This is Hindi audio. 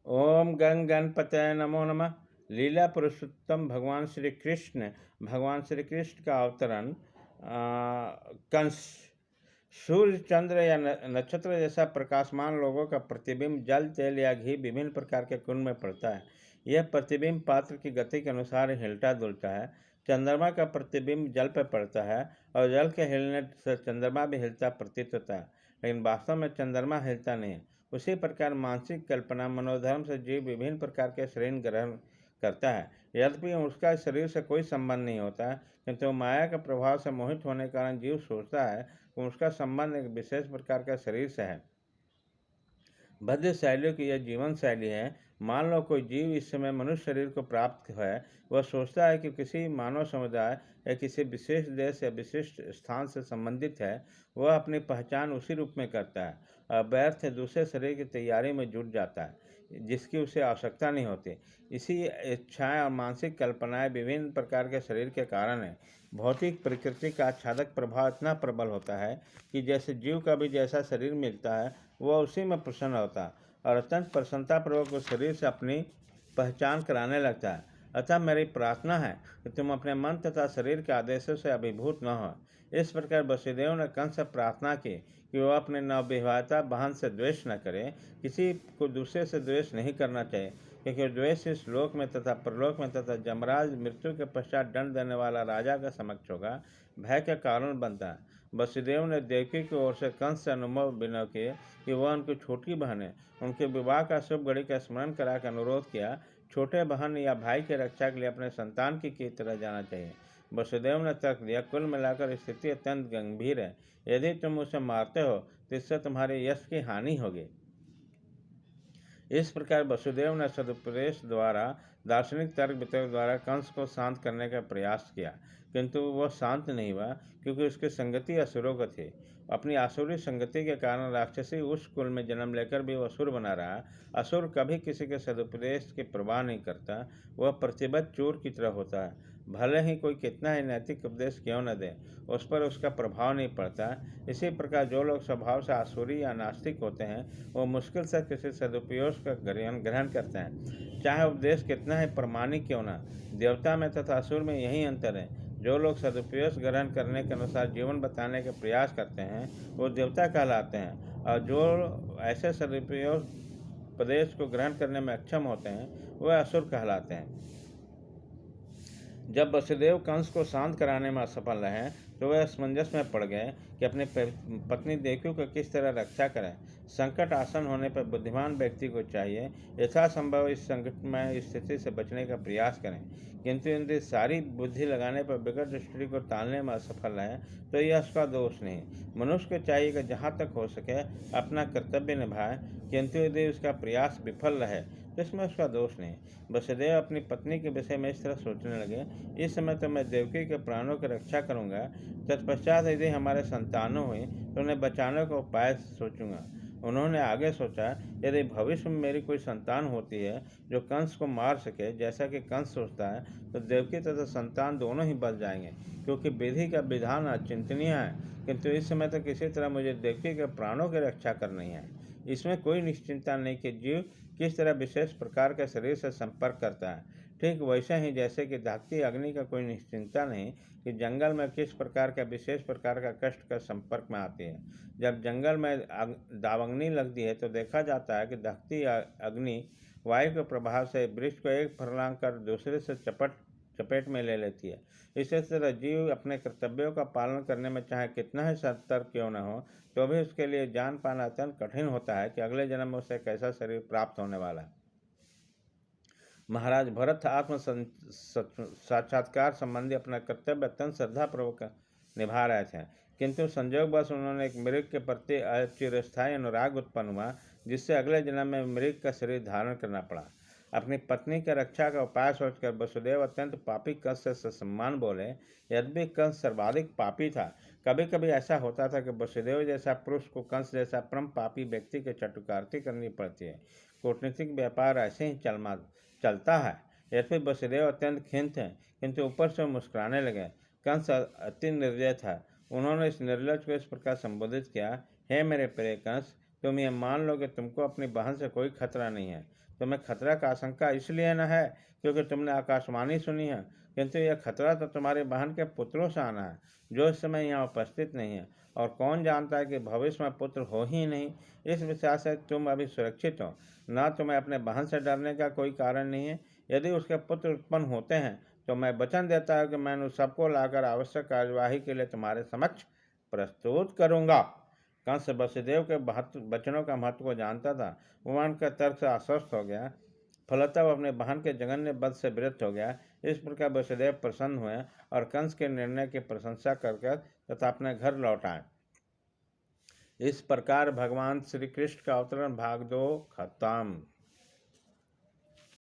ओम गं गणपतये नमो नमः। लीला पुरुषोत्तम भगवान श्री कृष्ण का अवतरण कंस। सूर्य, चंद्र या नक्षत्र जैसा प्रकाशमान लोगों का प्रतिबिंब जल, तेल या घी विभिन्न प्रकार के कुंड में पड़ता है। यह प्रतिबिंब पात्र की गति के अनुसार हिलता डुलता है। चंद्रमा का प्रतिबिंब जल पर पड़ता है और जल के हिलने से चंद्रमा भी हिलता प्रतीत होता है, लेकिन वास्तव में चंद्रमा हिलता नहीं है। उसी प्रकार मानसिक कल्पना मनोधर्म से जीव विभिन्न प्रकार के शरीर ग्रहण करता है। यद्यपि उसका शरीर से कोई संबंध नहीं होता है, किंतु माया के प्रभाव से मोहित होने के कारण जीव सोचता है कि उसका संबंध एक विशेष प्रकार के शरीर से है। बद्ध शैलियों की यह जीवन शैली है। मान लो कोई जीव इस समय मनुष्य शरीर को प्राप्त है, वह सोचता है कि किसी मानव समुदाय या किसी विशेष देश या विशिष्ट स्थान से संबंधित है। वह अपनी पहचान उसी रूप में करता है और व्यर्थ दूसरे शरीर की तैयारी में जुट जाता है जिसकी उसे आवश्यकता नहीं होती। इसी इच्छाएं और मानसिक कल्पनाएं विभिन्न प्रकार के शरीर के कारण है। भौतिक प्रकृति का आच्छादक प्रभाव इतना प्रबल होता है कि जैसे जीव का भी जैसा शरीर मिलता है वह उसी में प्रसन्न होता है और अत्यंत प्रसन्नतापूर्वक उस शरीर से अपनी पहचान कराने लगता है। अतः मेरी प्रार्थना है कि तुम अपने मन तथा शरीर के आदेशों से अभिभूत न हो। इस प्रकार वसुदेव ने कंस से प्रार्थना की कि वह अपने नवविवाहिता बहन से द्वेष न करे। किसी को दूसरे से द्वेष नहीं करना चाहिए, क्योंकि द्वेष इस लोक में तथा परलोक में तथा जमराज मृत्यु के पश्चात दंड देने वाला राजा का समक्ष होगा भय का कारण बनता है। वसुदेव ने देवकी की ओर से कंस से अनुमव विनय किए कि वह उनकी छोटी बहन है। उनके विवाह का शुभ घड़ी का स्मरण करा कर अनुरोध किया। छोटे बहन या भाई की रक्षा के लिए अपने संतान की तरह जाना चाहिए। वसुदेव ने तर्क दिया, कुल मिलाकर स्थिति अत्यंत गंभीर है। यदि तुम उसे मारते हो तो इससे तुम्हारे यश की हानि होगी। इस प्रकार वसुदेव ने सदुपदेश द्वारा दार्शनिक तर्क वितर्क द्वारा कंस को शांत करने का प्रयास किया, किंतु वह शांत नहीं हुआ, क्योंकि उसकी संगति असुरों को थी। अपनी आसुरी संगति के कारण राक्षसी उस कुल में जन्म लेकर भी वह असुर बना रहा। असुर कभी किसी के सदुपदेश की परवाह नहीं करता, वह प्रतिबद्ध चोर की तरह होता है। भले ही कोई कितना ही नैतिक उपदेश क्यों न दे, उस पर उसका प्रभाव नहीं पड़ता। इसी प्रकार जो लोग स्वभाव से आसुरी या नास्तिक होते हैं, वो मुश्किल से किसी सदुपयोग का ग्रहण करते हैं, चाहे उपदेश कितना ही प्रमाणिक क्यों न। देवता में तथा असुर में यही अंतर है। जो लोग सदुपयोग ग्रहण करने के अनुसार जीवन बताने के प्रयास करते हैं वो देवता कहलाते हैं, और जो ऐसे सदुपयोग उपदेश को ग्रहण करने में अक्षम होते हैं वह असुर कहलाते हैं। जब वसुदेव कंस को शांत कराने में असफल रहे तो वह असमंजस में पड़ गए कि अपनी पत्नी देवकी को किस तरह रक्षा करें। संकट आसन होने पर बुद्धिमान व्यक्ति को चाहिए यथासंभव इस संकटमय स्थिति से बचने का प्रयास करें, किंतु यदि सारी बुद्धि लगाने पर विकट स्थिति को टालने में असफल रहे तो यह उसका दोष नहीं। मनुष्य को चाहिए कि जहाँ तक हो सके अपना कर्तव्य निभाए, किंतु यदि उसका प्रयास विफल रहे तो इसमें उसका दोष नहीं। वसुदेव अपनी पत्नी के विषय में इस तरह सोचने लगे, इस समय तो मैं देवकी के प्राणों की रक्षा करूंगा, तत्पश्चात यदि हमारे संतानों हुई तो उन्हें बचाने का उपाय सोचूंगा। उन्होंने आगे सोचा, यदि भविष्य में मेरी कोई संतान होती है जो कंस को मार सके जैसा कि कंस सोचता है, तो देवकी तथा संतान दोनों ही बच जाएंगे, क्योंकि विधि का विधान अचिंतनीय है। किंतु इस समय तो किसी तरह मुझे देवकी के प्राणों की रक्षा करनी है। इसमें कोई निश्चिंता नहीं कि जीव किस तरह विशेष प्रकार के शरीर से संपर्क करता है। ठीक वैसे ही जैसे कि धाकती अग्नि का कोई निश्चिंता नहीं कि जंगल में किस प्रकार का विशेष प्रकार का कष्ट का संपर्क में आती है। जब जंगल में दावाग्नि लगती है तो देखा जाता है कि धाकती अग्नि वायु के प्रभाव से वृक्ष को एक फरलांग कर दूसरे से चपेट में ले लेती है। इसी तरह जीव अपने कर्तव्यों का पालन करने में चाहे कितना ही सतर्क क्यों न हो, तो भी उसके लिए जान पाना अत्यंत कठिन होता है कि अगले जन्म में उसे कैसा शरीर प्राप्त होने वाला है। महाराज भरत आत्म साक्षात्कार संबंधी अपना कर्तव्य अत्यंत श्रद्धापूर्वक निभा रहे थे, किंतु संयोगवश उन्होंने एक मृग के प्रति चिरस्थायी अनुराग उत्पन्न हुआ, जिससे अगले जन्म में मृग का शरीर धारण करना पड़ा। अपनी पत्नी की रक्षा का उपाय सोचकर वसुदेव अत्यंत पापी कंस से सम्मान बोले। यद्यपि कंस सर्वाधिक पापी था, कभी कभी ऐसा होता था कि वसुदेव जैसा पुरुष को कंस जैसा परम पापी व्यक्ति की चटुकारिता करनी पड़ती है। कूटनीतिक व्यापार ऐसे ही चलता है। यद्यपि वसुदेव अत्यंत खिन्न थे, किंतु ऊपर से मुस्कुराने लगे। कंस अति निर्दय था। उन्होंने इस निर्लज को इस प्रकार संबोधित किया, हे मेरे प्रिय कंस, तुम यह मान लो कि तुमको अपनी बहन से कोई खतरा नहीं है। तुम्हें खतरा का आशंका इसलिए न है क्योंकि तुमने आकाशवाणी सुनी है, किंतु यह खतरा तो तुम्हारे बहन के पुत्रों से आना है, जो इस समय यहाँ उपस्थित नहीं है। और कौन जानता है कि भविष्य में पुत्र हो ही नहीं। इस विचार से तुम अभी सुरक्षित हो। न तुम्हें अपने बहन से डरने का कोई कारण नहीं है। यदि उसके पुत्र उत्पन्न होते हैं तो मैं वचन देता हूँ कि मैं उन सबको लाकर आवश्यक कार्यवाही के लिए तुम्हारे समक्ष प्रस्तुत करूँगा। कंस वसुदेव के वचनों का महत्व को जानता था। वह उनके तर्क से आश्वस्त हो गया। फलतः वह अपने बहन के जघन्य वध से विरक्त हो गया। इस प्रकार वसुदेव प्रसन्न हुए और कंस के निर्णय की प्रशंसा करके तथा अपने घर लौट आए। इस प्रकार भगवान श्री कृष्ण का अवतरण भाग 2 खत्म।